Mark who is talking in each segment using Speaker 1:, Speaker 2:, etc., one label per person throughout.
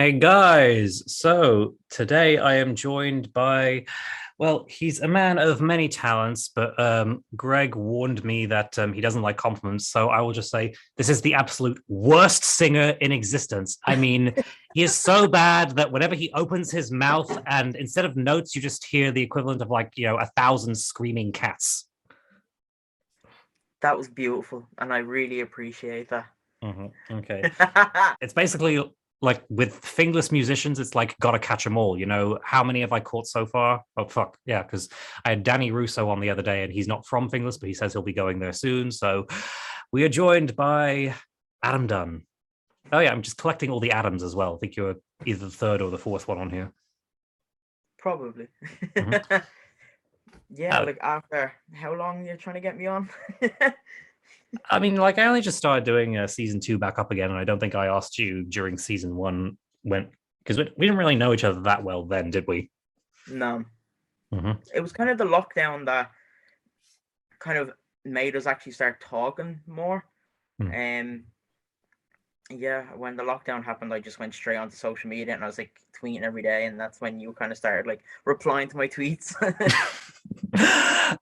Speaker 1: Hey guys, so today I am joined by, well, he's a man of many talents, but Greg warned me that he doesn't like compliments, so I will just say this is the absolute worst singer in existence. I mean, he is so bad that whenever he opens his mouth and instead of notes, you just hear the equivalent of like, 1,000 screaming cats.
Speaker 2: That was beautiful, and I really appreciate that.
Speaker 1: Okay. It's basically like with Finglas musicians, it's like gotta catch them all. How many have I caught so far? Oh fuck, yeah, because I had Danny Russo on the other day, and he's not from Finglas, but he says he'll be going there soon. So we are joined by Adam Dunn. Oh yeah, I'm just collecting all the Adams as well. I think you're either the third or the fourth one on here.
Speaker 2: Probably.
Speaker 1: Mhm.
Speaker 2: Yeah,
Speaker 1: Uh,
Speaker 2: like after how long you're trying to get me on?
Speaker 1: I mean, like I only just started doing season two back up again, and I don't think I asked you during season one when because we didn't really know each other that well then, did we?
Speaker 2: No.
Speaker 1: Mm-hmm.
Speaker 2: It was kind of the lockdown that kind of made us actually start talking more. Um yeah, when the lockdown happened, I just went straight onto social media and I was like tweeting every day, and that's when you kind of started like replying to my tweets.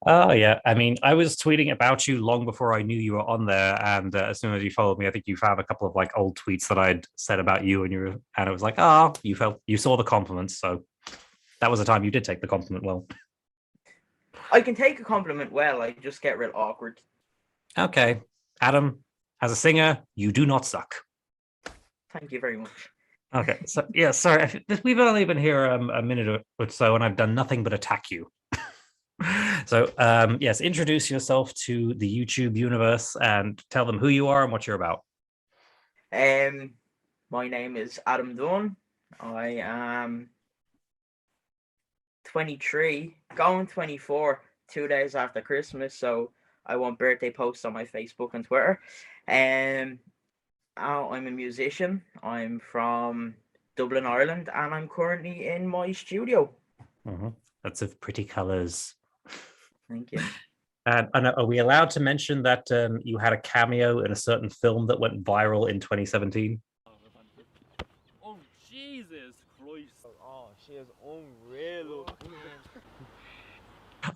Speaker 1: Oh yeah, I mean, I was tweeting about you long before I knew you were on there, and as soon as you followed me, I think you found a couple of like old tweets that I'd said about you, and it was like, oh, you saw the compliments, so that was the time you did take the compliment well.
Speaker 2: I can take a compliment well, I just get real awkward.
Speaker 1: Okay, Adam, as a singer, you do not suck.
Speaker 2: Thank you very much.
Speaker 1: Okay, so yeah, sorry, we've only been here a minute or so, and I've done nothing but attack you. So, yes, introduce yourself to the YouTube universe and tell them who you are and what you're about.
Speaker 2: Um my name is Adam Dunn. I am 23, going 24, 2 days after Christmas. So I want birthday posts on my Facebook and Twitter. Um, I'm a musician. I'm from Dublin, Ireland, and I'm currently in my studio.
Speaker 1: Mhm. Lots of pretty colors.
Speaker 2: Thank you.
Speaker 1: And are we allowed to mention that you had a cameo in a certain film that went viral in 2017?
Speaker 3: Oh, Jesus Christ. Oh, she is unreal.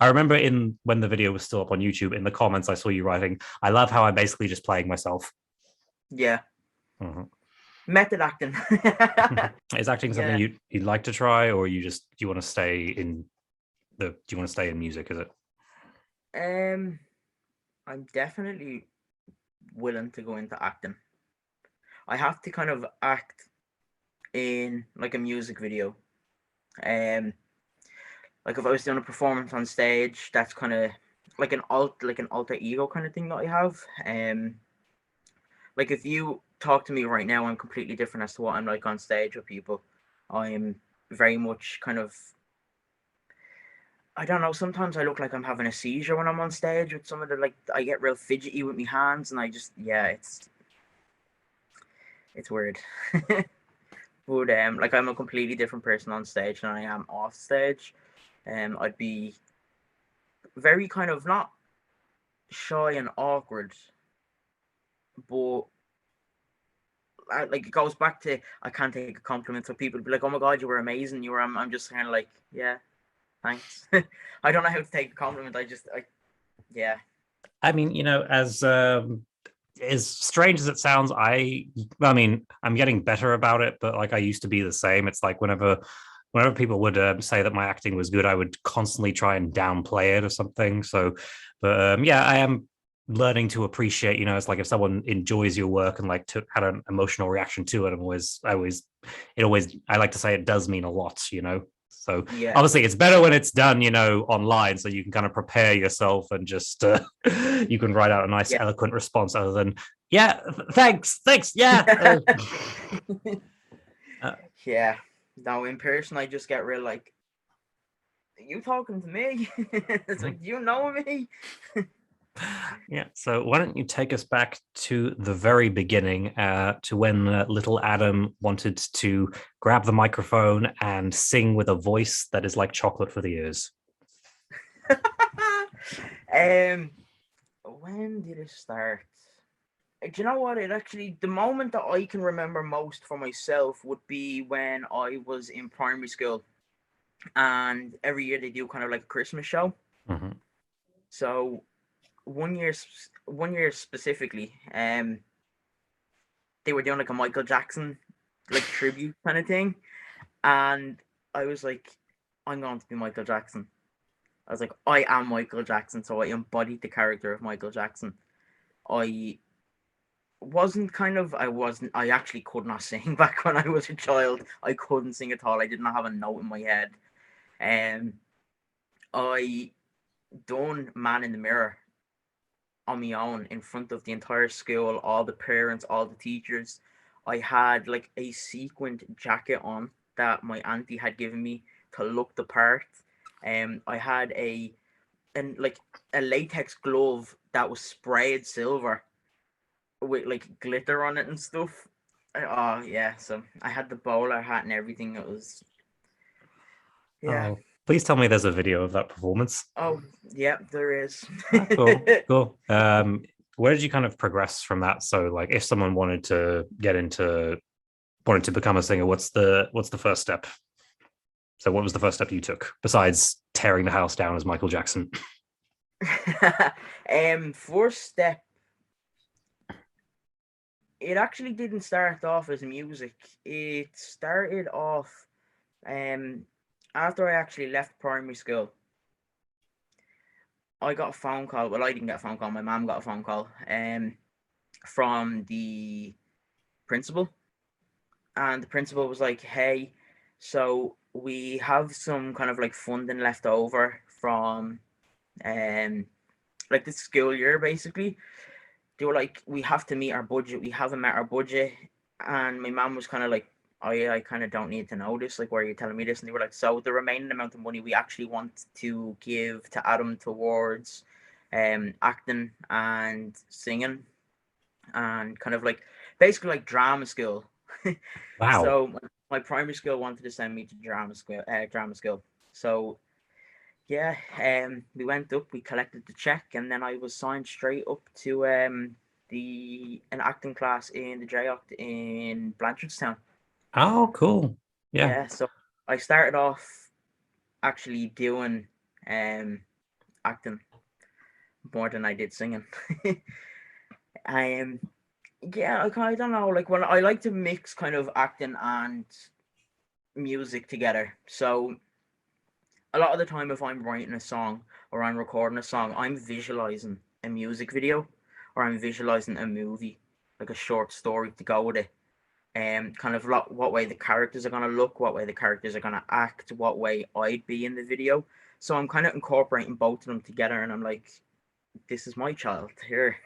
Speaker 1: I remember in when the video was still up on YouTube, in the comments, I saw you writing, I love how I'm basically just playing myself.
Speaker 2: Yeah,
Speaker 1: Mhm.
Speaker 2: method acting.
Speaker 1: Is acting something
Speaker 2: Yeah.
Speaker 1: you'd like to try, or do you want to stay in do you want to stay in music? Is it?
Speaker 2: Um, I'm definitely willing to go into acting. I have to kind of act in like a music video. Um, like if I was doing a performance on stage, that's kind of like an alter ego kind of thing that I have. Like if you talk to me right now, I'm completely different as to what I'm like on stage with people. I'm very much kind of, I don't know. Sometimes I look like I'm having a seizure when I'm on stage with some of the, like, I get real fidgety with my hands, and I just, yeah, it's weird. But like I'm a completely different person on stage than I am off stage. I'd be very kind of not shy and awkward, but like it goes back to I can't take a compliment. So people be like, "Oh my god, you were amazing." You were. I'm just kind of like, yeah, thanks. I don't know how to take a compliment. Yeah,
Speaker 1: I mean, as strange as it sounds, I mean, I'm getting better about it, but like I used to be the same. It's like whenever people would say that my acting was good, I would constantly try and downplay it or something. So, but yeah, I am learning to appreciate. It's like if someone enjoys your work and like had an emotional reaction to it, I like to say it does mean a lot. So
Speaker 2: yeah,
Speaker 1: obviously it's better when it's done, online, so you can kind of prepare yourself and just you can write out a nice
Speaker 2: yeah,
Speaker 1: eloquent response other than yeah, thanks, yeah. Uh,
Speaker 2: yeah. No, in person, I just get real like, you talking to me? It's like, do you know me?
Speaker 1: yeah, so why don't you take us back to the very beginning, to when little Adam wanted to grab the microphone and sing with a voice that is like chocolate for the ears.
Speaker 2: um, when did it start? Do you know what? It actually, the moment that I can remember most for myself would be when I was in primary school, and every year they do kind of like a Christmas show.
Speaker 1: Mm-hmm.
Speaker 2: So one year specifically, they were doing like a Michael Jackson like tribute kind of thing, and I was like, I'm going to be Michael Jackson. I was like, I am Michael Jackson, so I embodied the character of Michael Jackson. I I actually could not sing back when I was a child. I couldn't sing at all. I did not have a note in my head. Um, I done Man in the Mirror on my own in front of the entire school, all the parents, all the teachers. I had like a sequined jacket on that my auntie had given me to look the part. I had like a latex glove that was sprayed silver with like glitter on it and stuff. Oh yeah, so I had the bowler hat and everything. It was yeah.
Speaker 1: Oh, please tell me there's a video of that performance.
Speaker 2: Oh yeah, there is.
Speaker 1: Cool, cool. Where did you kind of progress from that? So, like, if someone wanted to become a singer, what's the first step? So, what was the first step you took besides tearing the house down as Michael Jackson?
Speaker 2: First step, it actually didn't start off as music. It started off after I actually left primary school. I got a phone call. Well, I didn't get a phone call. My mom got a phone call from the principal, and the principal was like, "Hey, so we have some kind of like funding left over from like the school year, basically." They were like, "We have to meet our budget. We haven't met our budget." And my mom was kind of like, "Oh yeah, I kind of don't need to know this. Like, why are you telling me this?" And they were like, "So the remaining amount of money we actually want to give to Adam towards acting and singing and kind of like basically like drama school."
Speaker 1: Wow.
Speaker 2: So my primary school wanted to send me to drama school. Drama school. So yeah, we went up, we collected the check, and then I was signed straight up to an acting class in the J-Oct in Blanchardstown.
Speaker 1: Oh, cool. Yeah.
Speaker 2: Yeah, so I started off actually doing acting more than I did singing. um, yeah, I don't know. Like when I like to mix kind of acting and music together. So a lot of the time, if I'm writing a song or I'm recording a song, I'm visualizing a music video or I'm visualizing a movie, like a short story to go with it. Kind of what way the characters are going to look, what way the characters are going to act, what way I'd be in the video. So I'm kind of incorporating both of them together, and I'm like, this is my child here.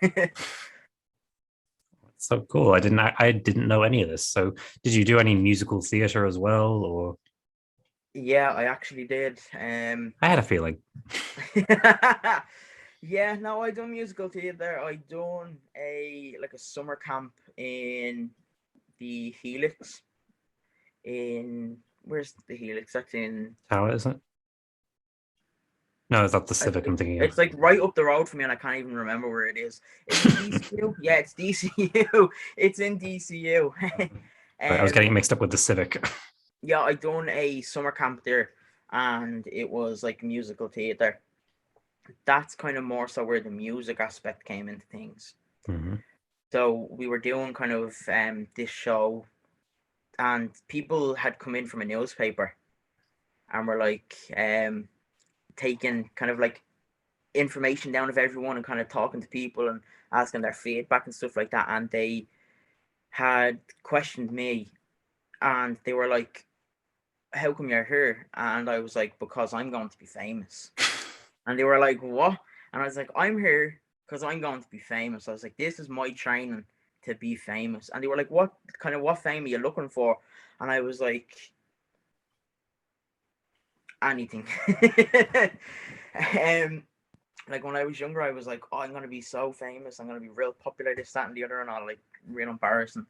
Speaker 1: So cool. I didn't know any of this. So, did you do any musical theater as well, or?
Speaker 2: Yeah, I actually did.
Speaker 1: I had a feeling.
Speaker 2: Yeah, no, I done musical theatre. I done a summer camp in the Helix. In Where's the Helix? That's in.
Speaker 1: How is it? No, it's not the Civic I'm thinking of.
Speaker 2: It's like right up the road from me, and I can't even remember where it is. Is it DCU? Yeah, it's DCU. It's in DCU.
Speaker 1: I was getting it mixed up with the Civic.
Speaker 2: Yeah, I done a summer camp there, and it was like musical theatre. That's kind of more so where the music aspect came into things.
Speaker 1: Mm-hmm.
Speaker 2: So we were doing kind of this show, and people had come in from a newspaper, and were like taking kind of like information down of everyone and kind of talking to people and asking their feedback and stuff like that. And they had questioned me, and they were like, "How come you're here?" And I was like, "Because I'm going to be famous." And they were like, "What?" And I was like, "I'm here because I'm going to be famous." I was like, "This is my training to be famous." And they were like, "What fame are you looking for?" And I was like, "Anything." Like when I was younger, I was like, "Oh, I'm gonna be so famous. I'm gonna be real popular, this, that, and the other," and all, like real embarrassing.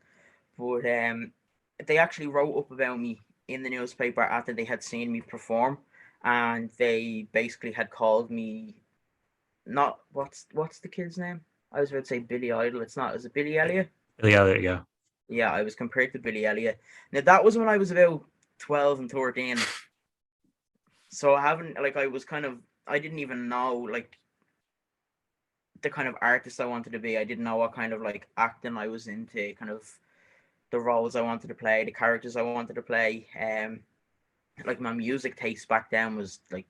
Speaker 2: But they actually wrote up about me in the newspaper after they had seen me perform, and they basically had called me, not what's the kid's name? I was about to say Billy Idol. It's not. Is it Billy Elliot?
Speaker 1: Yeah.
Speaker 2: Yeah, I was compared to Billy Elliot. Now that was when I was about 12 and 13. So I haven't like I didn't even know like the kind of artist I wanted to be. I didn't know what kind of like acting I was into, kind of the roles I wanted to play, the characters I wanted to play. Like my music taste back then was like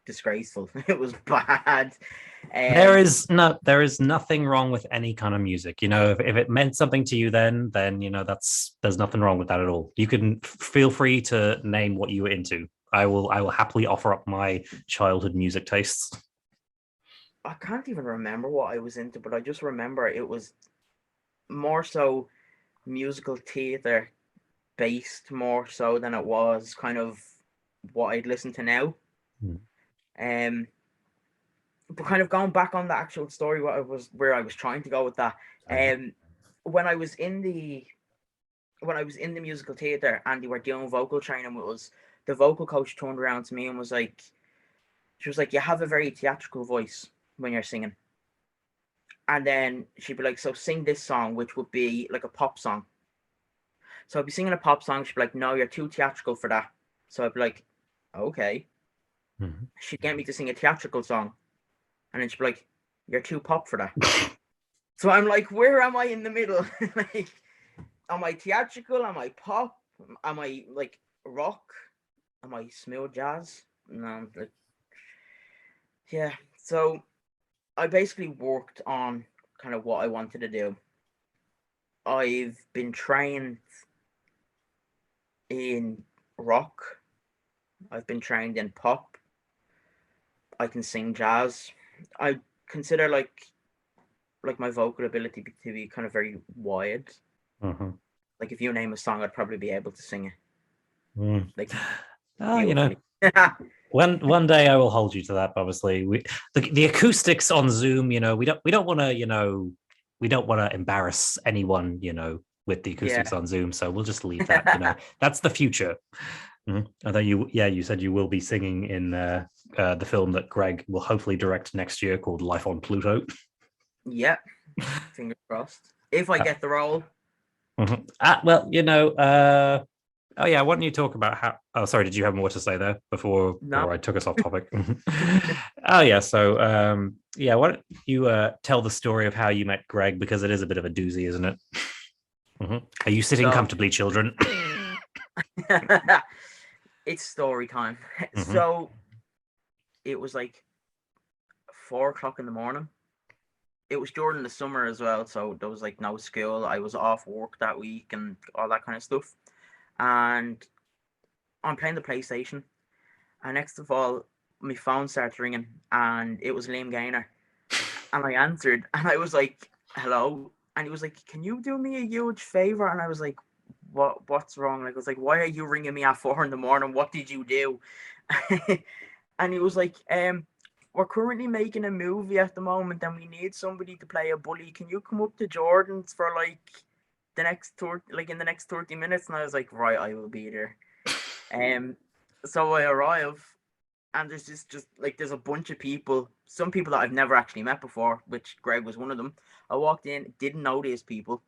Speaker 2: disgraceful. It was bad.
Speaker 1: There is nothing wrong with any kind of music. If it meant something to you then there's nothing wrong with that at all. You can feel free to name what you were into. I will happily offer up my childhood music tastes.
Speaker 2: I can't even remember what I was into, but I just remember it was more so musical theatre based more so than it was kind of what I'd listen to now. But kind of going back on the actual story, where I was trying to go with that. When I was in the musical theatre and they were doing vocal training with us, the vocal coach turned around to me and was like, you have a very theatrical voice when you're singing. And then she'd be like, so sing this song, which would be like a pop song. So I'd be singing a pop song. She'd be like, no, you're too theatrical for that. So I'd be like, okay.
Speaker 1: Mm-hmm.
Speaker 2: She'd get me to sing a theatrical song. And then she'd be like, you're too pop for that. So I'm like, where am I in the middle? Like, am I theatrical? Am I pop? Am I like rock? Am I smooth jazz? No, like, yeah. So I basically worked on kind of what I wanted to do. I've been trained in rock. I've been trained in pop. I can sing jazz. I consider like my vocal ability to be kind of very wide.
Speaker 1: Mm-hmm.
Speaker 2: Like if you name a song, I'd probably be able to sing it. Like,
Speaker 1: one day I will hold you to that. Obviously, the acoustics on Zoom. We don't want to. We don't want to embarrass anyone. With the acoustics on Zoom, so we'll just leave that. That's the future. Mm-hmm. And then you said you will be singing in the film that Greg will hopefully direct next year called Life on Pluto.
Speaker 2: Yeah, fingers crossed. If I get the role.
Speaker 1: Mm-hmm. Well, oh yeah, why don't you talk about how? Oh, sorry, did you have more to say there before I took us off topic? Oh yeah, so why don't you tell the story of how you met Greg, because it is a bit of a doozy, isn't it? Mm-hmm. Are you sitting comfortably, children?
Speaker 2: It's story time.
Speaker 1: Mm-hmm.
Speaker 2: So it was like 4:00 in the morning. It was during the summer as well, so there was like no school. I was off work that week and all that kind of stuff. And I'm playing the PlayStation. And next of all, my phone starts ringing and it was Liam Gaynor. And I answered and I was like, hello. And he was like, can you do me a huge favor? And I was like, what's wrong? Like, I was like, why are you ringing me at 4 a.m? What did you do? And he was like, we're currently making a movie at the moment and we need somebody to play a bully. Can you come up to Jordan's for like the next tour, like in the next 30 minutes? And I was like, right, I will be there. So I arrive and there's there's a bunch of people, some people that I've never actually met before, which Greg was one of them. I walked in, didn't know these people,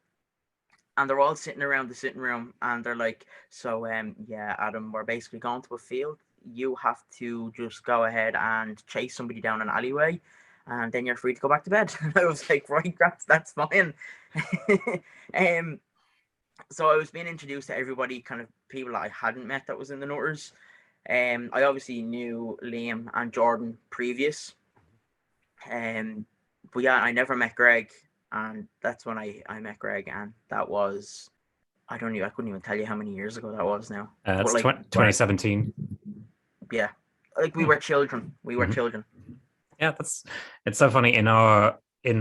Speaker 2: and they're all sitting around the sitting room and they're like, so Adam, we're basically going to a field. You have to just go ahead and chase somebody down an alleyway and then you're free to go back to bed. And I was like, right, that's fine. So I was being introduced to everybody, kind of people that I hadn't met that was in the Nutters. I obviously knew Liam and Jordan previous. But yeah, I never met Greg, and that's when I met Greg, and that was, I couldn't even tell you how many years ago that was now.
Speaker 1: It's like 2017.
Speaker 2: Yeah, like we were children. We were children.
Speaker 1: Yeah, it's so funny in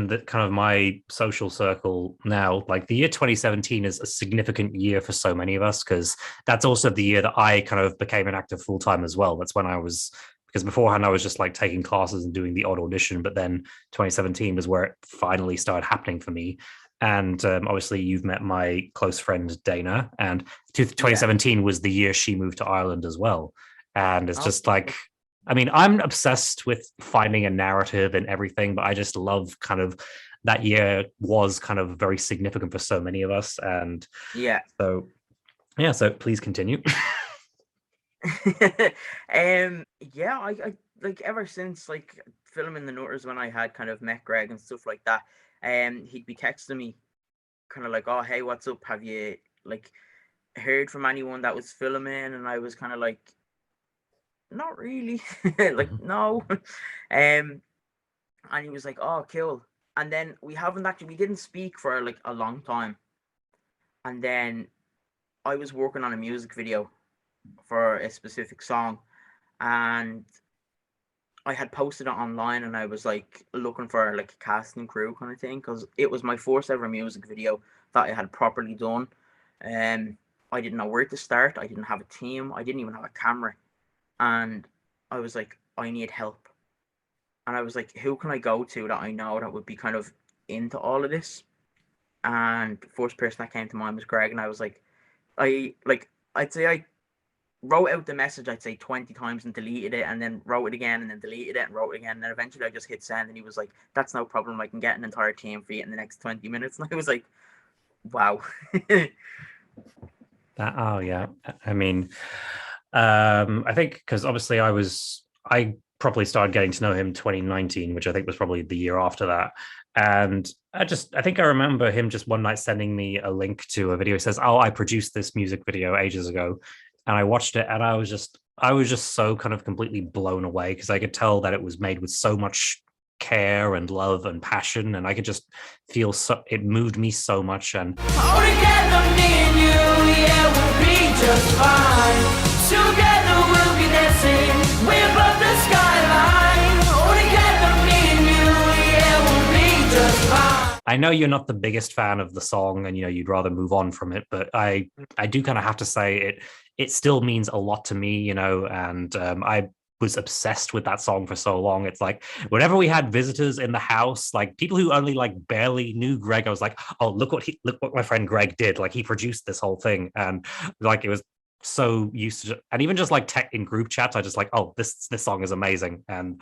Speaker 1: the kind of my social circle now, like the year 2017 is a significant year for so many of us, because that's also the year that I kind of became an actor full time as well. That's when because beforehand I was just like taking classes and doing the odd audition, but then 2017 was where it finally started happening for me. And obviously you've met my close friend Dana, and 2017 was the year she moved to Ireland as well. And it's just like, I mean, I'm obsessed with finding a narrative and everything, but I just love kind of that year was kind of very significant for so many of us. And
Speaker 2: yeah.
Speaker 1: So please continue.
Speaker 2: Yeah, I like ever since like filming the Nutters, when I had kind of met Greg and stuff like that, he'd be texting me kind of like, oh hey, what's up, have you like heard from anyone that was filming? And I was kind of like, not really. Like no. And he was like, oh cool. And then we didn't speak for like a long time, and then I was working on a music video for a specific song, and I had posted it online, and I was like looking for like a casting crew kind of thing, because it was my first ever music video that I had properly done. I didn't know where to start. I didn't have a team. I didn't even have a camera. And I was like, I need help. And I was like, who can I go to that I know that would be kind of into all of this? And the first person that came to mind was Greg. And I was like, I'd say I wrote out the message, I'd say 20 times and deleted it, and then wrote it again, and then deleted it and wrote it again. And then eventually I just hit send, and he was like, that's no problem. I can get an entire team for you in the next 20 minutes. And I was like, wow.
Speaker 1: Oh yeah. I mean, I think because obviously I probably started getting to know him 2019, which I think was probably the year after that. And I think I remember him just one night sending me a link to a video. He says, oh, I produced this music video ages ago. And I watched it, and I was just so kind of completely blown away, because I could tell that it was made with so much care and love and passion, and I could just feel it moved me so much. And
Speaker 4: all together, me and you, yeah, we'll be just fine. Together we'll be dancing way above the skyline. All together, me and you, yeah, we'll be just fine.
Speaker 1: I know you're not the biggest fan of the song, and you'd rather move on from it, but I do kind of have to say it still means a lot to me, and I was obsessed with that song for so long. It's like whenever we had visitors in the house, like people who only like barely knew Greg, I was like, oh, look what my friend Greg did. Like he produced this whole thing, and like it was so used to, and even just like tech in group chats, I just like, oh, this song is amazing. And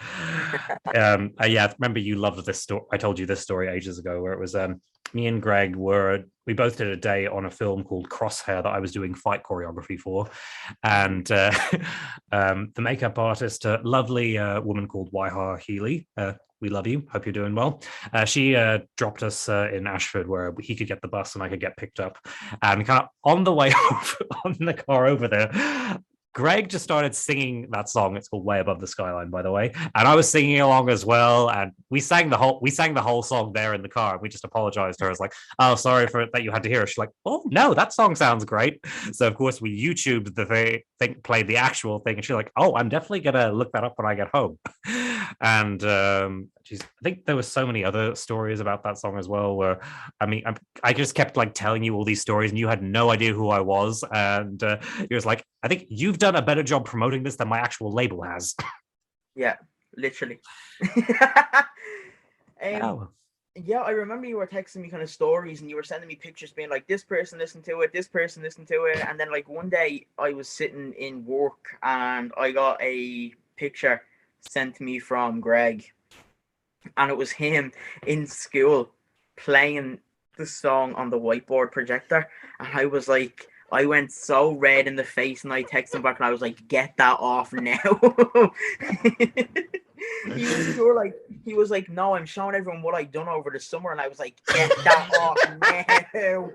Speaker 1: yeah, I remember you loved this story. I told you this story ages ago, where it was me and Greg we both did a day on a film called Crosshair that I was doing fight choreography for, and the makeup artist, a lovely woman called Waiha Healy, we love you, hope you're doing well, she dropped us in Ashford, where he could get the bus and I could get picked up, and kind of on the way on the car over there, Greg just started singing that song. It's called Way Above the Skyline, by the way. And I was singing along as well. And we sang the whole song there in the car. We just apologized to her. I was like, oh, sorry for that you had to hear it. She's like, oh no, that song sounds great. So of course we YouTubed the thing, played the actual thing. And she's like, oh, I'm definitely gonna look that up when I get home. And I think there were so many other stories about that song as well, where I just kept like telling you all these stories and you had no idea who I was. And he was like, I think you've done a better job promoting this than my actual label has.
Speaker 2: Yeah, literally.
Speaker 1: Oh.
Speaker 2: Yeah, I remember you were texting me kind of stories, and you were sending me pictures being like, this person listened to it, this person listened to it. And then like one day I was sitting in work and I got a picture sent to me from Greg, and it was him in school playing the song on the whiteboard projector. And I was like, I went so red in the face, and I texted him back and I was like, get that off now. He was like, no, I'm showing everyone what I've done over the summer. And I was like, get that off now.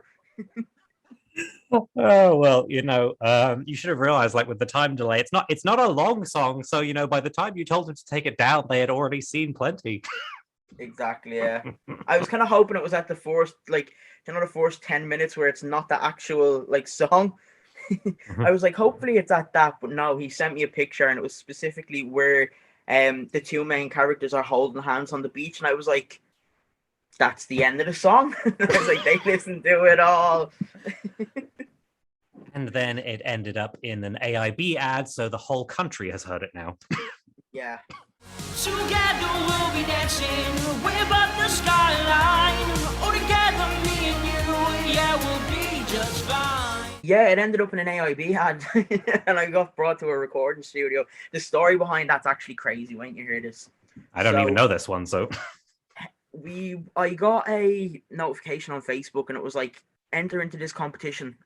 Speaker 1: Oh well, you should have realized, like with the time delay, it's not a long song, so by the time you told them to take it down, they had already seen plenty.
Speaker 2: Exactly, yeah. I was kind of hoping it was at the first, like, the first 10 minutes where it's not the actual like song. I was like, hopefully it's at that, but no, he sent me a picture, and it was specifically where the two main characters are holding hands on the beach, and I was like, that's the end of the song. I was like, they listened to it all.
Speaker 1: And then it ended up in an AIB ad, so the whole country has heard it now.
Speaker 2: Yeah.
Speaker 4: Together we'll be dancing way above the skyline. All together, me and you, yeah, we'll be just fine.
Speaker 2: Yeah, it ended up in an AIB ad, and I got brought to a recording studio. The story behind that's actually crazy. Wait till you hear this.
Speaker 1: I don't even know this one, so.
Speaker 2: I got a notification on Facebook, and it was like, enter into this competition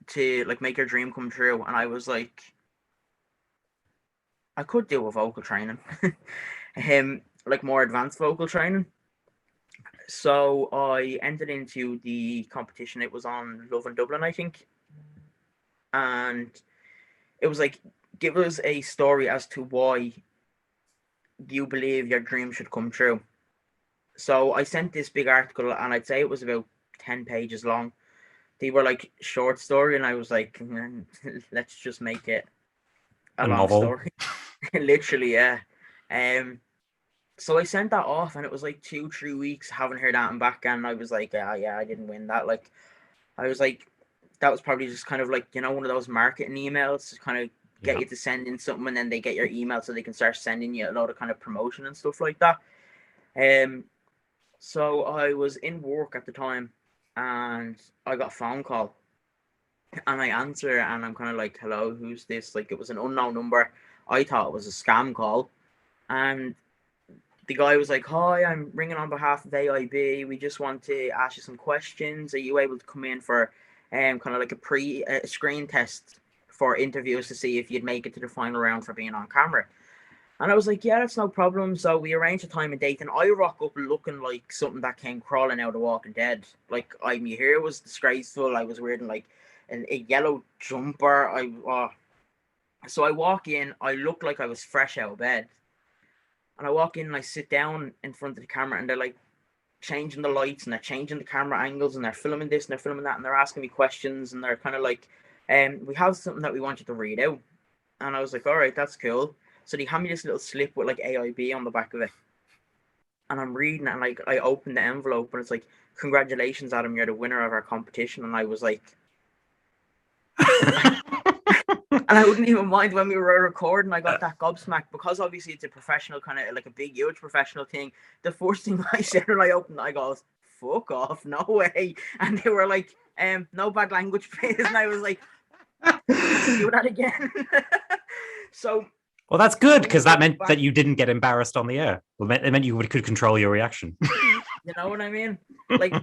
Speaker 2: to like make your dream come true. And I was like, I could do a vocal training, like more advanced vocal training. So I entered into the competition. It was on Love in Dublin, I think, and it was like, give us a story as to why you believe your dream should come true. So I sent this big article, and I'd say it was about 10 pages long. They were like short story, and I was like, let's just make it a long
Speaker 1: novel.
Speaker 2: story. Literally, yeah. So I sent that off, and it was like 2-3 weeks, haven't heard that back, and I was like, yeah, I didn't win that. Like, I was like, that was probably just kind of like, one of those marketing emails to kind of get you to send in something, and then they get your email so they can start sending you a lot of kind of promotion and stuff like that. So I was in work at the time, and I got a phone call, and I answer, and I'm kind of like, hello, who's this? Like, it was an unknown number. I thought it was a scam call, and the guy was like, hi, I'm ringing on behalf of AIB. We just want to ask you some questions. Are you able to come in for kind of like a screen test for interviews to see if you'd make it to the final round for being on camera? And I was like, yeah, that's no problem. So we arranged a time and date, and I rock up looking like something that came crawling out of Walking Dead. Like, my hair was disgraceful. I was wearing like a yellow jumper. So I walk in, I look like I was fresh out of bed. And I walk in, and I sit down in front of the camera, and they're like changing the lights, and they're changing the camera angles, and they're filming this and they're filming that, and they're asking me questions, and they're kind of like, we have something that we want you to read out. And I was like, all right, that's cool. So they hand me this little slip with like AIB on the back of it. And I'm reading it, and like I open the envelope, and it's like, congratulations, Adam, you're the winner of our competition. And I was like, and I wouldn't even mind when we were recording, I got that gobsmacked, because obviously it's a professional kind of like a big, huge professional thing. The first thing I said when I opened it, I go, fuck off, no way. And they were like, no bad language, please. And I was like, do that again. So,
Speaker 1: well, that's good, because that meant that you didn't get embarrassed on the air. It meant you could control your reaction.
Speaker 2: You know what I mean? Like,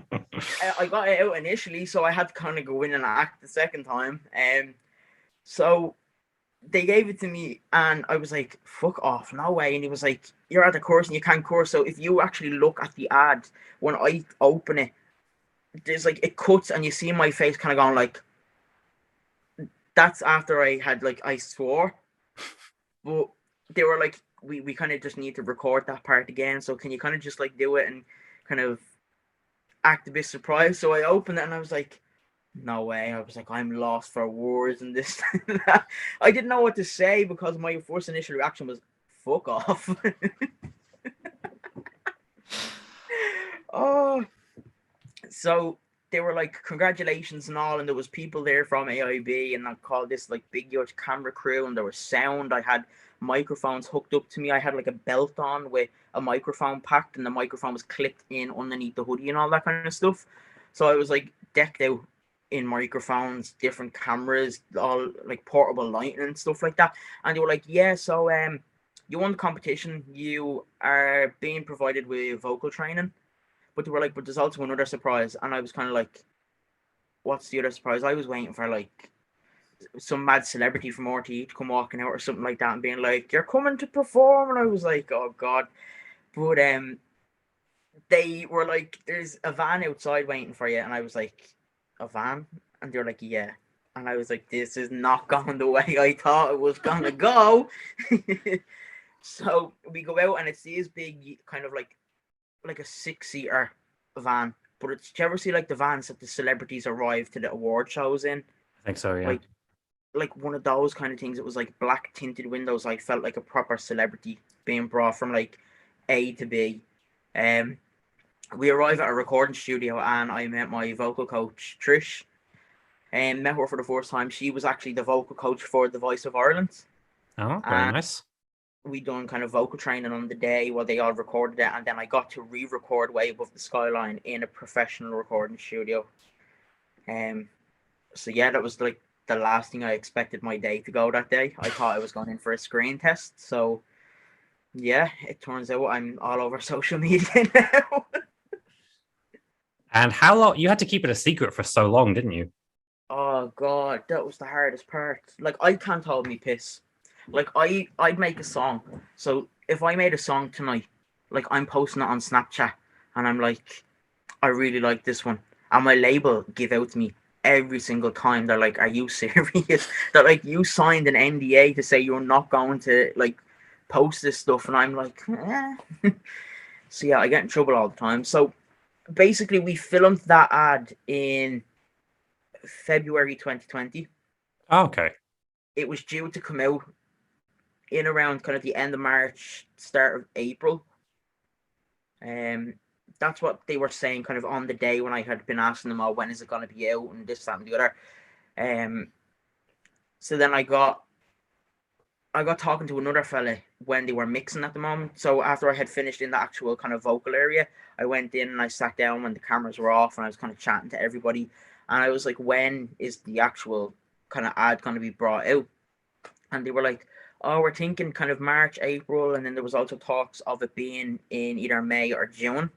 Speaker 2: I got it out initially, so I had to kind of go in and act the second time. So they gave it to me, and I was like, fuck off, no way. And he was like, you're at the course and you can't course. So if you actually look at the ad, when I open it, there's like, it cuts, and you see my face kind of going like, that's after I had like, I swore. But they were like, we kind of just need to record that part again. So can you kind of just like do it and kind of act a bit surprised? So I opened it, and I was like, no way. I was like, I'm lost for words and this and that. I didn't know what to say, because my first initial reaction was, fuck off. Oh, so they were like, congratulations and all, and there was people there from AIB, and I called this like big huge camera crew, and there was sound. I had microphones hooked up to me. I had like a belt on with a microphone packed, and the microphone was clipped in underneath the hoodie and all that kind of stuff. So I was like decked out in microphones, different cameras, all like portable lighting and stuff like that. And they were like, yeah, so you won the competition, you are being provided with vocal training. But they were like, but there's also another surprise. And I was kind of like, what's the other surprise? I was waiting for like some mad celebrity from RTE to come walking out or something like that and being like, you're coming to perform. And I was like, oh God. But they were like, there's a van outside waiting for you. And I was like, a van? And they were like, yeah. And I was like, this is not going the way I thought it was gonna go. So we go out, and it's this big kind of like a 6-seater van. But it's, do you ever see like the vans that the celebrities arrive to the award shows in?
Speaker 1: I think so, yeah.
Speaker 2: Like one of those kind of things. It was like black tinted windows. I felt like a proper celebrity being brought from like A to B. We arrived at a recording studio, and I met my vocal coach, Trish, and met her for the first time. She was actually the vocal coach for The Voice of Ireland.
Speaker 1: Oh, very nice.
Speaker 2: We done kind of vocal training on the day while they all recorded it, and then I got to re-record Way Above the Skyline in a professional recording studio. So yeah, that was like the last thing I expected my day to go that day. I thought I was going in for a screen test. So yeah, it turns out I'm all over social media now.
Speaker 1: And how long you had to keep it a secret for so long, didn't you?
Speaker 2: Oh god, that was the hardest part. Like I can't hold me piss. Like I'd make a song. So if I made a song tonight, like I'm posting it on Snapchat and I'm like, I really like this one. And my label give out to me every single time. They're like, are you serious? They're like, you signed an NDA to say you're not going to like post this stuff. And I'm like, eh. So yeah, I get in trouble all the time. So basically we filmed that ad in February 2020.
Speaker 1: Oh, okay.
Speaker 2: It was due to come out in around kind of the end of March, start of April. That's what they were saying kind of on the day when I had been asking them, oh, when is it going to be out and this, that, and the other. So then I got talking to another fella when they were mixing at the moment. So after I had finished in the actual kind of vocal area, I went in and I sat down when the cameras were off and I was kind of chatting to everybody. And I was like, when is the actual kind of ad going to be brought out? And they were like, oh, we're thinking kind of March, April. And then there was also talks of it being in either May or June.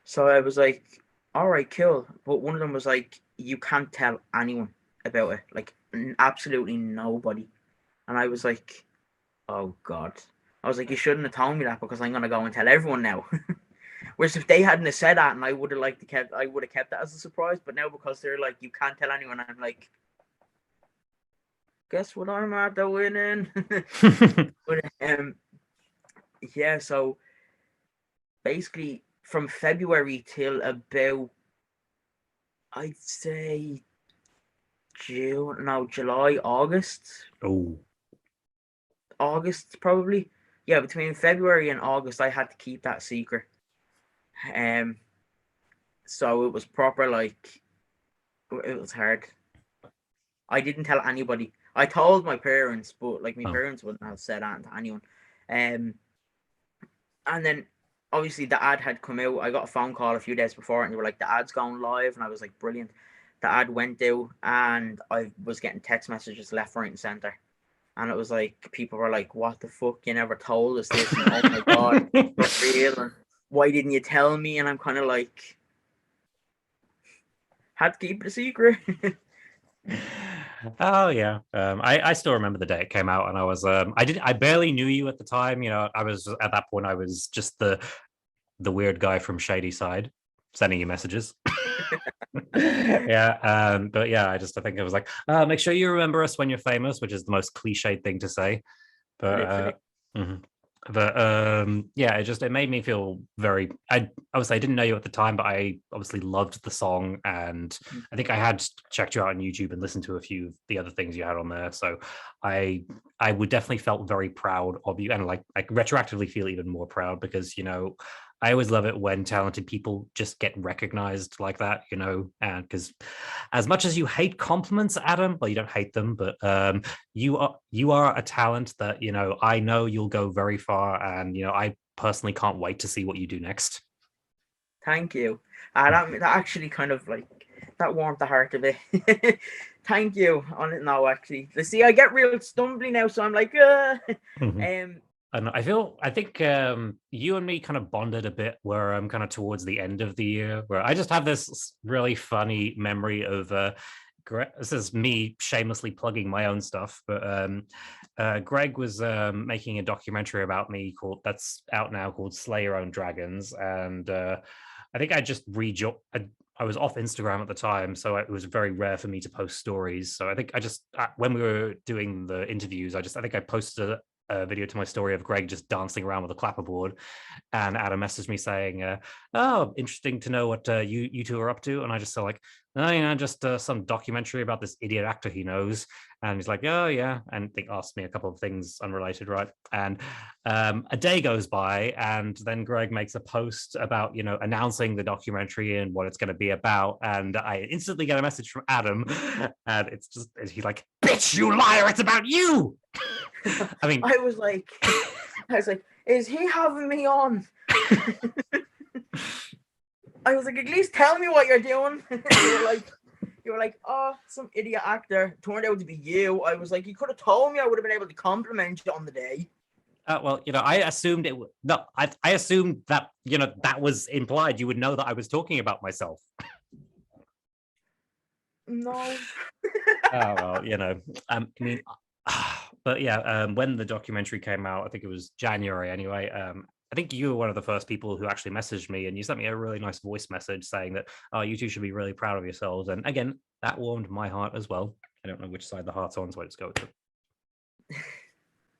Speaker 2: So I was like, all right, cool. But one of them was like, you can't tell anyone about it. Like, absolutely nobody. And I was like, oh, God. I was like, you shouldn't have told me that because I'm going to go and tell everyone now. Whereas if they hadn't have said that and I would have kept that as a surprise. But now because they're like, you can't tell anyone, I'm like, guess what I'm at the winning. But yeah, so basically from February till about, I'd say July, August.
Speaker 1: Oh.
Speaker 2: August probably. Yeah, between February and August I had to keep that secret. So it was proper, like, it was hard. I didn't tell anybody. I told my parents, but like my parents wouldn't have said that to anyone. And then obviously the ad had come out. I got a phone call a few days before and they were like, the ad's going live. And I was like, brilliant. The ad went out and I was getting text messages left, right and center. And it was like, people were like, what the fuck? You never told us this. And, oh my God, it's real. And why didn't you tell me? And I'm kind of like, had to keep it a secret.
Speaker 1: Oh yeah. I still remember the day it came out and I was I barely knew you at the time. You know, I was at that point I was just the weird guy from Shady Side sending you messages. Yeah. But yeah, I think it was like, make sure you remember us when you're famous, which is the most cliched thing to say. But yeah, it made me feel very, I obviously I didn't know you at the time, but I obviously loved the song and I think I had checked you out on YouTube and listened to a few of the other things you had on there. So I would definitely felt very proud of you and like I retroactively feel even more proud because, you know, I always love it when talented people just get recognized like that, you know, and because as much as you hate compliments, Adam, well, you don't hate them, but you are a talent that, you know you'll go very far. And, you know, I personally can't wait to see what you do next.
Speaker 2: Thank you. That actually kind of like, that warmed the heart a bit. Thank you. On it now, actually. See, I get real stumbly now, so I'm like,
Speaker 1: And I think you and me kind of bonded a bit where I'm kind of towards the end of the year where I just have this really funny memory of this is me shamelessly plugging my own stuff, but Greg was making a documentary about me that's out now called Slay Your Own Dragons. And I think I just I was off Instagram at the time, so it was very rare for me to post stories. So I think when we were doing the interviews, I think I posted a video to my story of Greg just dancing around with a clapperboard, and Adam messaged me saying, "Oh, interesting to know what you two are up to." And I just said like, "Oh, you know, just some documentary about this idiot actor he knows." And he's like, "Oh yeah," and they asked me a couple of things unrelated, right? And a day goes by, and then Greg makes a post about, you know, announcing the documentary and what it's going to be about, and I instantly get a message from Adam, and he's like, "Bitch, you liar! It's about you." I mean,
Speaker 2: I was like, is he having me on? I was like, at least tell me what you're doing. you were like, oh, some idiot actor. Turned out to be you. I was like, you could have told me. I would have been able to compliment you on the day.
Speaker 1: Well, I assumed no, I assumed that that was implied. You would know that I was talking about myself.
Speaker 2: No.
Speaker 1: Oh well, I mean, but yeah, when the documentary came out, I think it was January anyway. I think you were one of the first people who actually messaged me, and you sent me a really nice voice message saying that, "Oh, you two should be really proud of yourselves." And again, that warmed my heart as well. I don't know which side the heart's on, so I just go with it.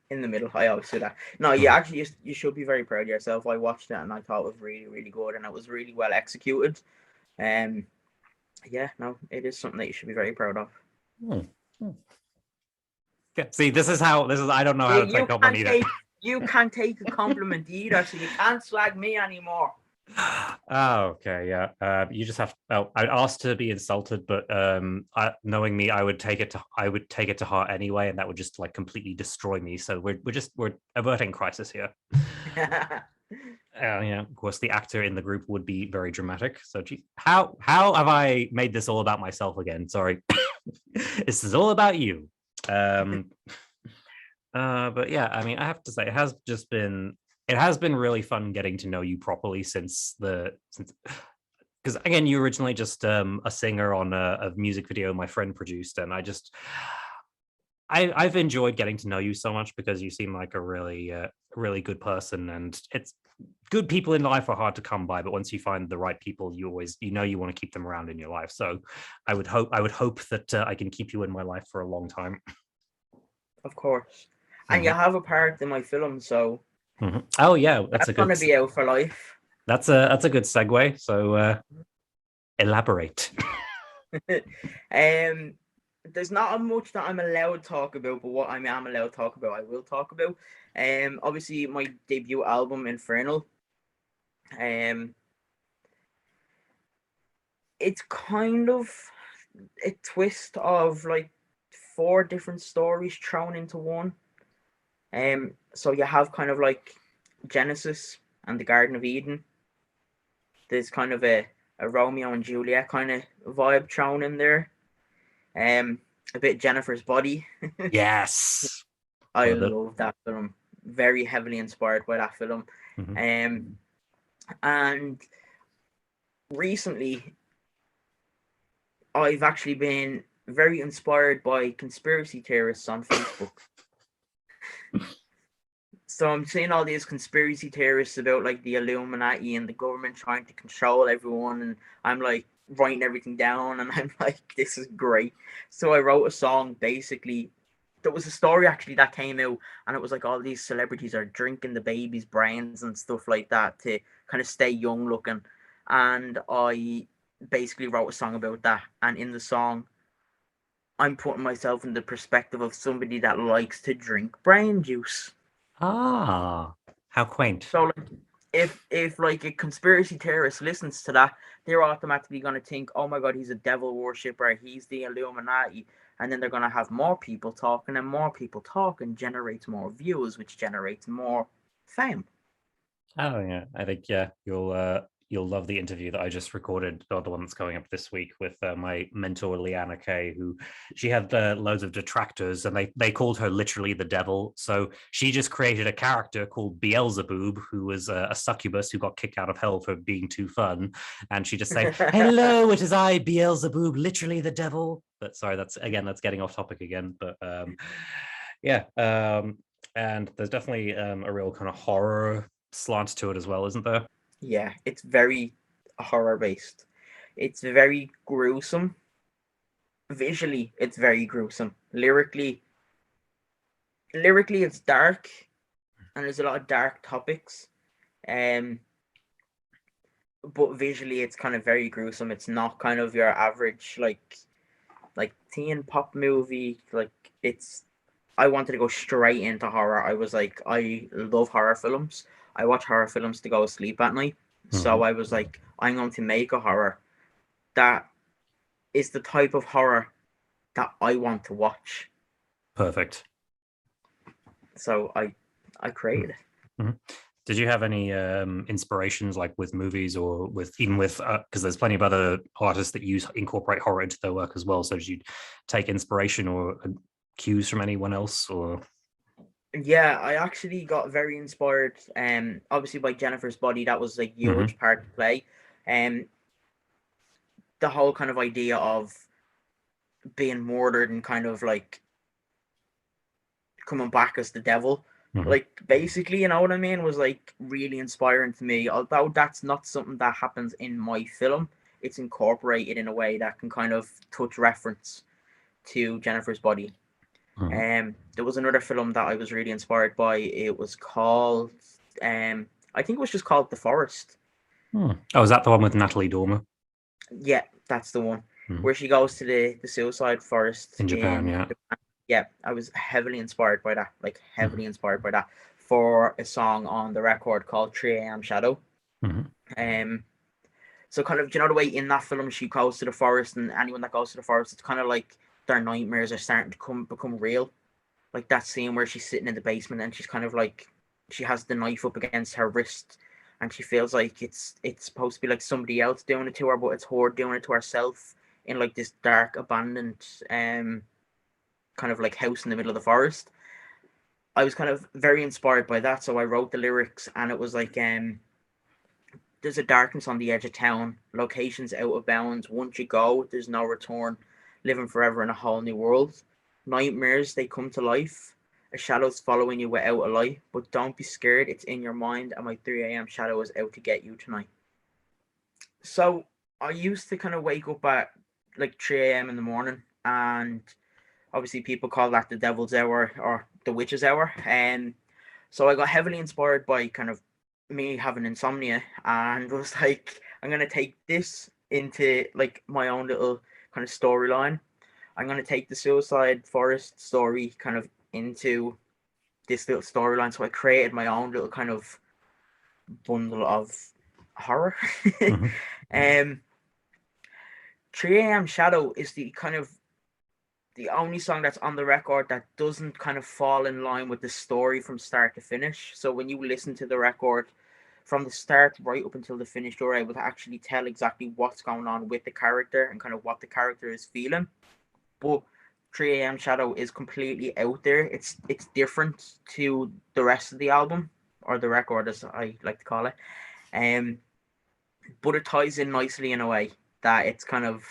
Speaker 2: In the middle, I always say that. No, you actually you should be very proud of yourself. I watched it and I thought it was really, really good, and it was really well executed. Yeah, no, it is something that you should be very proud of.
Speaker 1: Yeah, see, this is I don't know how to take compliment either.
Speaker 2: You can't take a compliment either, so you can't slag me anymore.
Speaker 1: Oh, okay, yeah. You just have. Oh, I asked to be insulted, but knowing me, I would take it to heart anyway, and that would just like completely destroy me. So we're averting crisis here. Yeah, of course, the actor in the group would be very dramatic. So, how have I made this all about myself again? Sorry, this is all about you. But yeah, I mean, I have to say, it has been really fun getting to know you properly since because again, you originally just a singer on a music video my friend produced, and I've enjoyed getting to know you so much because you seem like a really good person, and it's good people in life are hard to come by, but once you find the right people, you always you want to keep them around in your life. So I would hope that I can keep you in my life for a long time.
Speaker 2: Of course, and you have a part in my film, so.
Speaker 1: Oh yeah, that's
Speaker 2: going to be out for life.
Speaker 1: That's a good segue. So elaborate.
Speaker 2: There's not much that I'm allowed to talk about, but what I am allowed to talk about, I will talk about. Obviously my debut album, Infernal. It's kind of a twist of like 4 different stories thrown into one. So you have kind of like Genesis and the Garden of Eden. There's kind of a Romeo and Juliet kind of vibe thrown in there. A bit Jennifer's Body.
Speaker 1: Yes.
Speaker 2: I love that film. Very heavily inspired by that film. And recently, I've actually been very inspired by conspiracy theorists on Facebook. So I'm seeing all these conspiracy theorists about like the Illuminati and the government trying to control everyone, and I'm like writing everything down, and I'm like, this is great. So I wrote a song. Basically, there was a story actually that came out, and it was like all these celebrities are drinking the baby's brains and stuff like that to kind of stay young looking, and I basically wrote a song about that. And in the song, I'm putting myself in the perspective of somebody that likes to drink brain juice.
Speaker 1: Ah, how quaint.
Speaker 2: So like, if like a conspiracy theorist listens to that, they're automatically going to think, oh my God, he's a devil worshipper, he's the Illuminati. And then they're going to have more people talking, and more people talking generates more views, which generates more fame. Oh
Speaker 1: yeah, I think you'll love the interview that I just recorded, or the one that's coming up this week, with my mentor Leanna Kay, who she had loads of detractors, and they called her literally the devil. So she just created a character called Beelzebub, who was a succubus who got kicked out of hell for being too fun, and she just say, "Hello, it is I, Beelzebub, literally the devil." But sorry, that's getting off topic again. But yeah, and there's definitely a real kind of horror slant to it as well, isn't there?
Speaker 2: Yeah, it's very horror based. It's very gruesome. Visually, it's very gruesome. Lyrically, it's dark, and there's a lot of dark topics. But visually, it's kind of very gruesome. It's not kind of your average like teen pop movie. Like I wanted to go straight into horror. I was like, I love horror films. I watch horror films to go to sleep at night. So I was like, I'm going to make a horror that is the type of horror that I want to watch. Perfect. So I created it.
Speaker 1: Did you have any inspirations, like with movies or even with because there's plenty of other artists that incorporate horror into their work as well? So did you take inspiration or cues from anyone else, or?
Speaker 2: Yeah, I actually got very inspired. Obviously by Jennifer's Body, that was a huge part to play. The whole kind of idea of being murdered and kind of like coming back as the devil, like basically, you know what I mean, was like really inspiring to me. Although that's not something that happens in my film, it's incorporated in a way that can kind of touch reference to Jennifer's Body. There was another film that I was really inspired by. It was called, I think it was just called The Forest.
Speaker 1: Oh, is that the one with Natalie Dormer?
Speaker 2: Yeah, that's the one where she goes to the suicide forest
Speaker 1: In Japan. Yeah.
Speaker 2: Japan. Yeah, I was heavily inspired by that. Like heavily inspired by that for a song on the record called 3 a.m. Shadow. So kind of, you know, the way in that film she goes to the forest, and anyone that goes to the forest, it's kind of like their nightmares are starting to become real. Like that scene where she's sitting in the basement and she's kind of like, she has the knife up against her wrist and she feels like it's supposed to be like somebody else doing it to her, but it's her doing it to herself in like this dark, abandoned kind of like house in the middle of the forest. I was kind of very inspired by that, so I wrote the lyrics, and it was like, there's a darkness on the edge of town, locations out of bounds. Once you go, there's no return. Living forever in a whole new world. Nightmares, they come to life. A shadow's following you without a light. But don't be scared, it's in your mind. And my 3 a.m. shadow is out to get you tonight. So I used to kind of wake up at like 3 a.m. in the morning. And obviously people call that the devil's hour or the witch's hour. And so I got heavily inspired by kind of me having insomnia, and was like, I'm going to take this into like my own little kind of storyline. I'm going to take the suicide forest story kind of into this little storyline. So I created my own little kind of bundle of horror. 3 a.m. Shadow is the kind of the only song that's on the record that doesn't kind of fall in line with the story from start to finish. So when you listen to the record from the start right up until the finish, you're able to actually tell exactly what's going on with the character and kind of what the character is feeling. But 3 a.m. Shadow is completely out there. It's different to the rest of the album, or the record as I like to call it. But it ties in nicely in a way that it's kind of,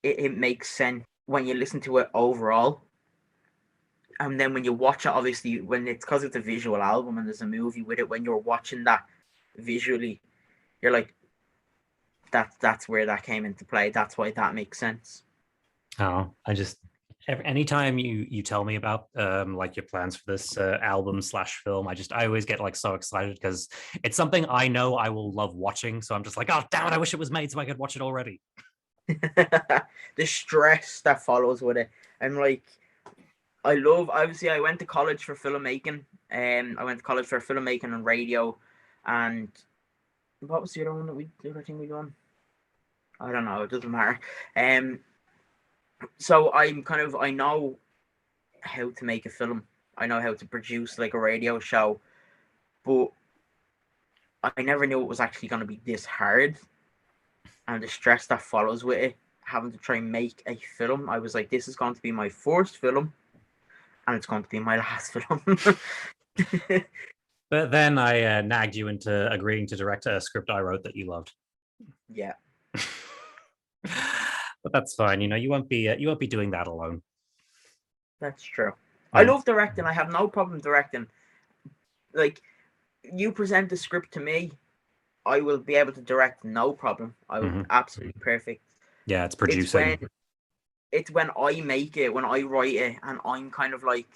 Speaker 2: it makes sense when you listen to it overall. And then when you watch it, obviously, when it's because it's a visual album and there's a movie with it, when you're watching that visually, you're like, that's where that came into play. That's why that makes sense.
Speaker 1: Oh, anytime you tell me about like your plans for this album / film, I always get like so excited because it's something I know I will love watching. So I'm just like, oh damn it, I wish it was made so I could watch it already.
Speaker 2: The stress that follows with it. And like, obviously I went to college for filmmaking. I went to college for filmmaking and radio. And what was the other thing we done? I don't know, it doesn't matter. So I know how to make a film. I know how to produce like a radio show, but I never knew it was actually going to be this hard, and the stress that follows with it, having to try and make a film. I was like, this is going to be my first film, and it's going to be my last film.
Speaker 1: But then I nagged you into agreeing to direct a script I wrote that you loved.
Speaker 2: Yeah.
Speaker 1: But that's fine. You know, you won't be doing that alone.
Speaker 2: That's true. I love directing. I have no problem directing. Like, you present the script to me, I will be able to direct, no problem. I will absolutely perfect.
Speaker 1: Yeah, it's producing.
Speaker 2: It's when I make it, when I write it, and I'm kind of like,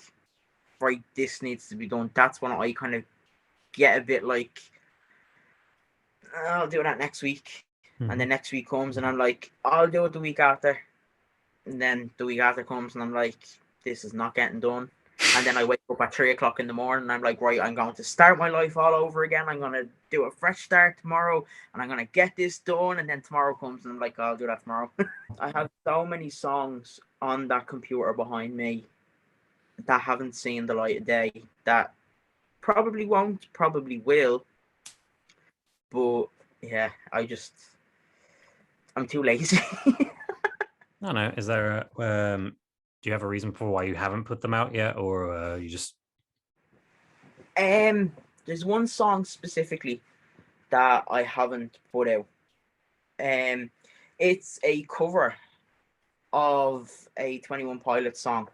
Speaker 2: right, this needs to be done. That's when I kind of get a bit like, I'll do that next week. And then next week comes and I'm like, I'll do it the week after. And then the week after comes and I'm like, this is not getting done. And then I wake up at 3 o'clock in the morning and I'm like, right, I'm going to start my life all over again. I'm going to do a fresh start tomorrow and I'm going to get this done. And then tomorrow comes and I'm like, I'll do that tomorrow. I have so many songs on that computer behind me that haven't seen the light of day, that probably won't, probably will. But yeah, I'm too lazy.
Speaker 1: I don't know. Is there do you have a reason for why you haven't put them out yet, or you just
Speaker 2: There's one song specifically that I haven't put out. It's a cover of a 21 Pilots song,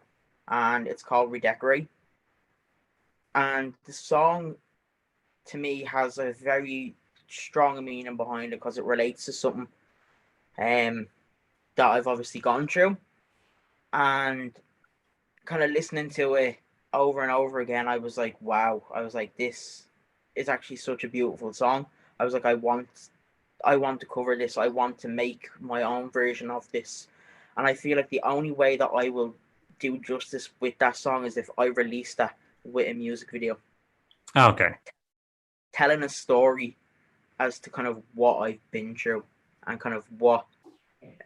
Speaker 2: and it's called Redecorate. And the song, to me, has a very strong meaning behind it because it relates to something that I've obviously gone through. And kind of listening to it over and over again, I was like, wow. I was like, this is actually such a beautiful song. I was like, I want to cover this. I want to make my own version of this. And I feel like the only way that I will do justice with that song is if I release that with a music video.
Speaker 1: Okay.
Speaker 2: Telling a story as to kind of what I've been through and kind of what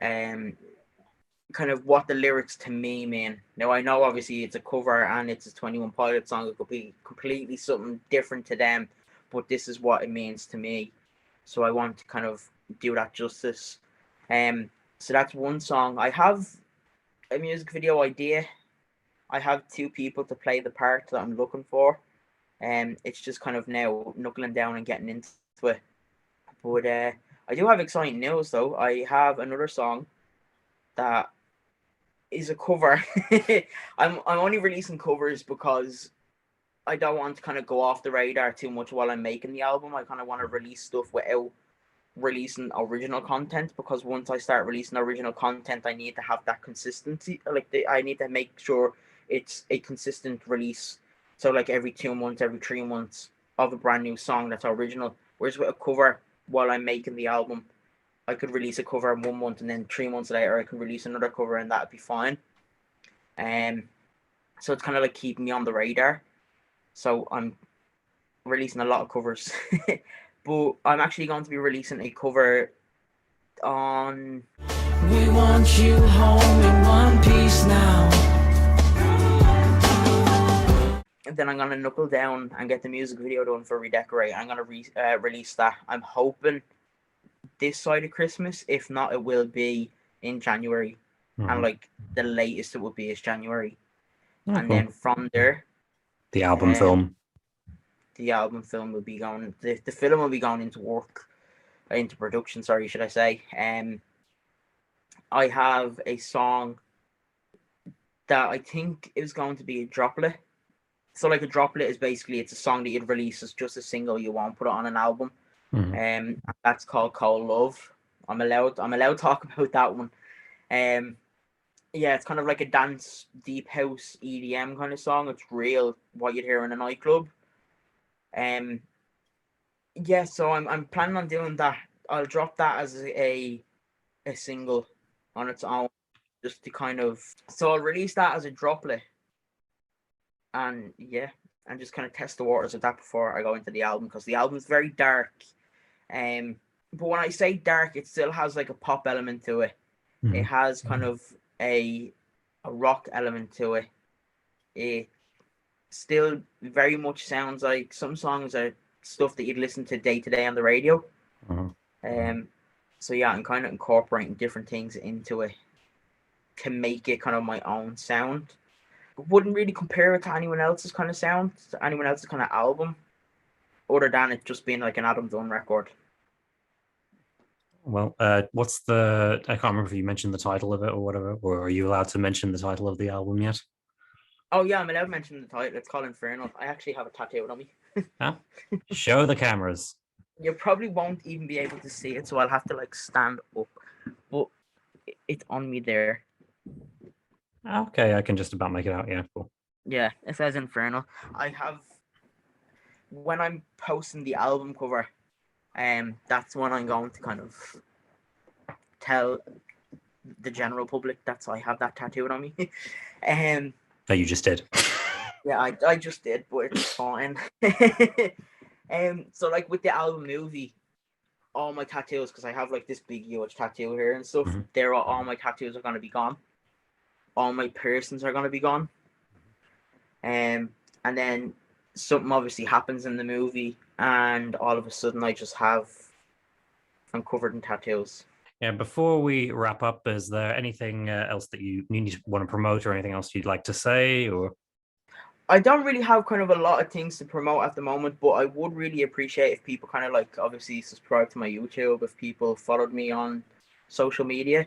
Speaker 2: the lyrics to me mean. Now, I know obviously it's a cover and it's a 21 Pilots song. It could be completely something different to them, but this is what it means to me. So I want to kind of do that justice. So that's one song. I have a music video idea. I have 2 people to play the part that I'm looking for. It's just kind of now knuckling down and getting into it. But I do have exciting news though. I have another song that is a cover. I'm only releasing covers because I don't want to kind of go off the radar too much while I'm making the album. I kind of want to release stuff without releasing original content, because once I start releasing original content, I need to have that consistency. I need to make sure it's a consistent release. So like every 2 months, every 3 months of a brand new song that's original. Whereas with a cover, while I'm making the album, I could release a cover in 1 month and then 3 months later I could release another cover and that'd be fine. So it's kind of like keeping me on the radar. So I'm releasing a lot of covers. But I'm actually going to be releasing a cover on...
Speaker 4: We want you home in one piece now.
Speaker 2: And then I'm going to knuckle down and get the music video done for Redecorate. I'm going to release that. I'm hoping this side of Christmas. If not, it will be in January. Mm-hmm. And like the latest it will be is January. Oh, and cool. Then from there...
Speaker 1: The album film.
Speaker 2: The album film will be going... The film will be going into production, sorry, should I say. I have a song that I think is going to be a droplet. So like a droplet is basically, it's a song that you'd release as just a single, you won't put it on an album. Mm-hmm. That's called Cold Love. I'm allowed to talk about that one. Yeah, it's kind of like a dance, deep house, EDM kind of song. It's real what you'd hear in a nightclub. Yeah, so I'm planning on doing that. I'll drop that as a single on its own, just to kind of... So I'll release that as a droplet. And yeah, and just kind of test the waters of that before I go into the album, because the album's very dark. But when I say dark, it still has like a pop element to it. Mm-hmm. It has kind of a rock element to it. It still very much sounds like some songs are stuff that you'd listen to day to day on the radio. Mm-hmm. So yeah, I'm kind of incorporating different things into it to make it kind of my own sound. Wouldn't really compare it to anyone else's kind of sound, to anyone else's kind of album, other than it just being like an Adam Dunne record.
Speaker 1: Well, what's the... I can't remember if you mentioned the title of it or whatever, or are you allowed to mention the title of the album yet?
Speaker 2: Oh yeah, I'm allowed to mention the title. It's called Infernal. I actually have a tattoo on me.
Speaker 1: Huh? Show the cameras.
Speaker 2: You probably won't even be able to see it, so I'll have to like stand up. But it's on me there.
Speaker 1: Okay, I can just about make it out, yeah. Cool.
Speaker 2: Yeah, it says Infernal. I have... When I'm posting the album cover, that's when I'm going to kind of tell the general public I have that tattooed on me.
Speaker 1: That you just did.
Speaker 2: Yeah, I just did, but it's fine. So like with the album movie, all my tattoos, because I have like this big huge tattoo here and stuff, mm-hmm. All my tattoos are going to be gone. All my piercings are going to be gone. And then something obviously happens in the movie, and all of a sudden I'm covered in tattoos.
Speaker 1: Yeah, before we wrap up, is there anything else that you want to promote, or anything else you'd like to say? Or
Speaker 2: I don't really have kind of a lot of things to promote at the moment, but I would really appreciate if people kind of like obviously subscribe to my YouTube, if people followed me on social media.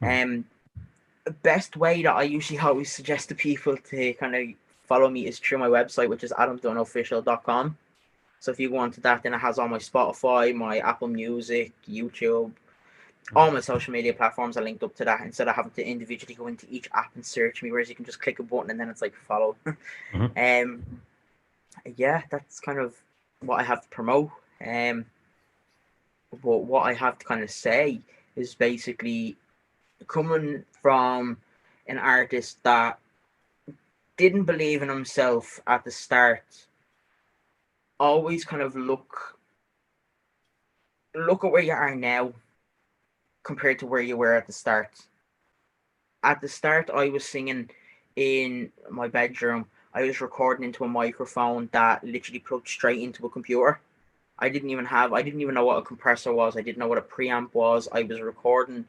Speaker 2: The best way that I usually always suggest to people to kind of follow me is through my website, which is adamdunneofficial.com. So if you go onto that, then it has all my Spotify, my Apple Music, YouTube, all my social media platforms are linked up to that instead of having to individually go into each app and search me, whereas you can just click a button and then it's like follow. Yeah, that's kind of what I have to promote. But what I have to kind of say is basically coming from an artist that didn't believe in himself at the start, always kind of look at where you are now compared to where you were at the start. At the start, I was singing in my bedroom. I was recording into a microphone that literally plugged straight into a computer. I didn't even know what a compressor was. I didn't know what a preamp was. I was recording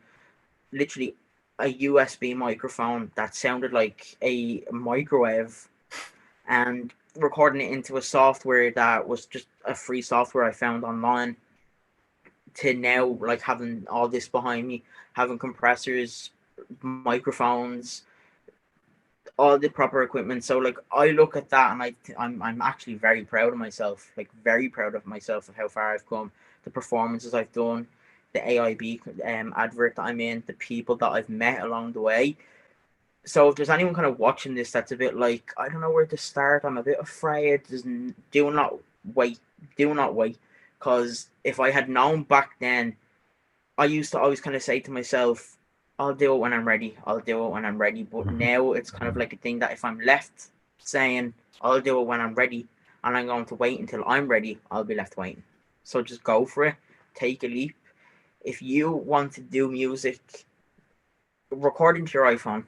Speaker 2: literally a USB microphone that sounded like a microwave and recording it into a software that was just a free software I found online, to now like having all this behind me, having compressors, microphones, all the proper equipment. So like I look at that and I'm actually very proud of myself, like very proud of myself of how far I've come, the performances I've done, the AIB advert that I'm in, the people that I've met along the way. So if there's anyone kind of watching this that's a bit like, I don't know where to start, I'm a bit afraid, do not wait, because if I had known back then, I used to always kind of say to myself, I'll do it when I'm ready. But now it's kind of like a thing that if I'm left saying I'll do it when I'm ready and I'm going to wait until I'm ready, I'll be left waiting. So just go for it. Take a leap. If you want to do music, record into your iPhone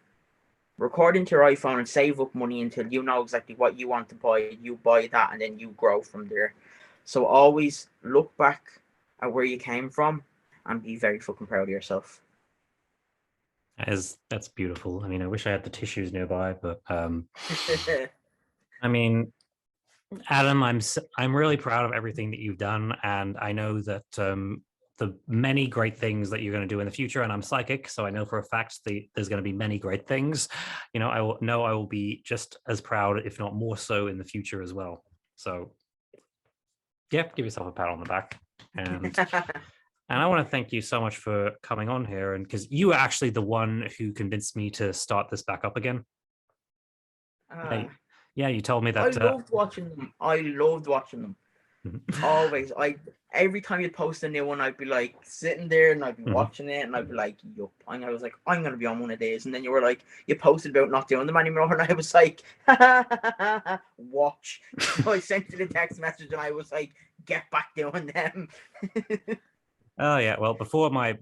Speaker 2: and save up money until you know exactly what you want to buy. You buy that and then you grow from there. So always look back at where you came from and be very fucking proud of yourself.
Speaker 1: That's beautiful. I mean, I wish I had the tissues nearby, but I mean, Adam, I'm really proud of everything that you've done, and I know that the many great things that you're going to do in the future. And I'm psychic, so I know for a fact that there's going to be many great things. You know, I will be just as proud, if not more so, in the future as well. So, yeah, give yourself a pat on the back, and I want to thank you so much for coming on here, and because you were actually the one who convinced me to start this back up again. Yeah, you told me that.
Speaker 2: I loved watching them. Always. Every time you post a new one, I'd be like sitting there and I'd be watching it and I'd be like, yup. And I was like, I'm gonna be on one of these. And then you were like, you posted about not doing them anymore, and I was like, watch. So I sent you the text message and I was like, get back doing them.
Speaker 1: Oh yeah, well, before my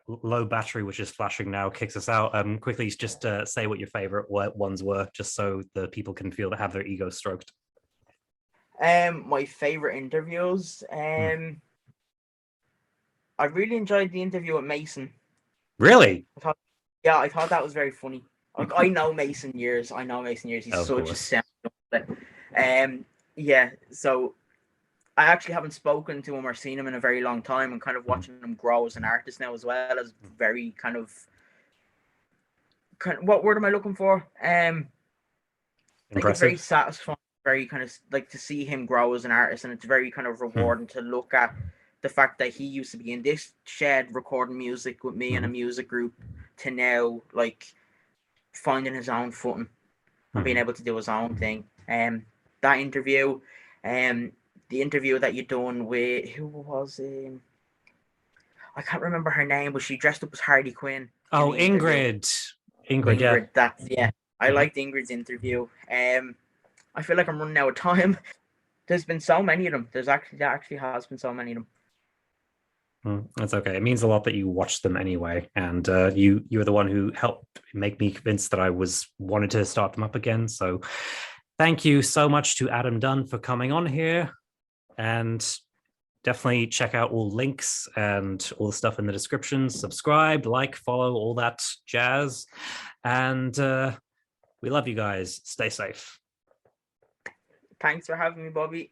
Speaker 1: low battery, which is flashing now, kicks us out, quickly just say what your favorite ones were, just so the people can feel to have their ego stroked.
Speaker 2: My favorite interviews. I really enjoyed the interview with Mason.
Speaker 1: Really?
Speaker 2: I thought that was very funny. Like I know Mason years. He's such a sound. Yeah. So I actually haven't spoken to him or seen him in a very long time, and kind of watching him grow as an artist now as well as very kind of what word am I looking for? Like it's very satisfying, very kind of like to see him grow as an artist, and it's very kind of rewarding to look at the fact that he used to be in this shed recording music with me in a music group to now like finding his own footing and being able to do his own thing. That interview, the interview that you done with, who was I can't remember her name, but she dressed up as Harley Quinn.
Speaker 1: Oh, Ingrid.
Speaker 2: Ingrid, I liked Ingrid's interview. I feel like I'm running out of time. There's been so many of them. There actually has been so many of them.
Speaker 1: That's okay. It means a lot that you watched them anyway, and you were the one who helped make me convinced that I wanted to start them up again. So thank you so much to Adam Dunne for coming on here, and definitely check out all links and all the stuff in the description. Subscribe, like, follow, all that jazz, and we love you guys. Stay safe.
Speaker 2: Thanks for having me, Bobby.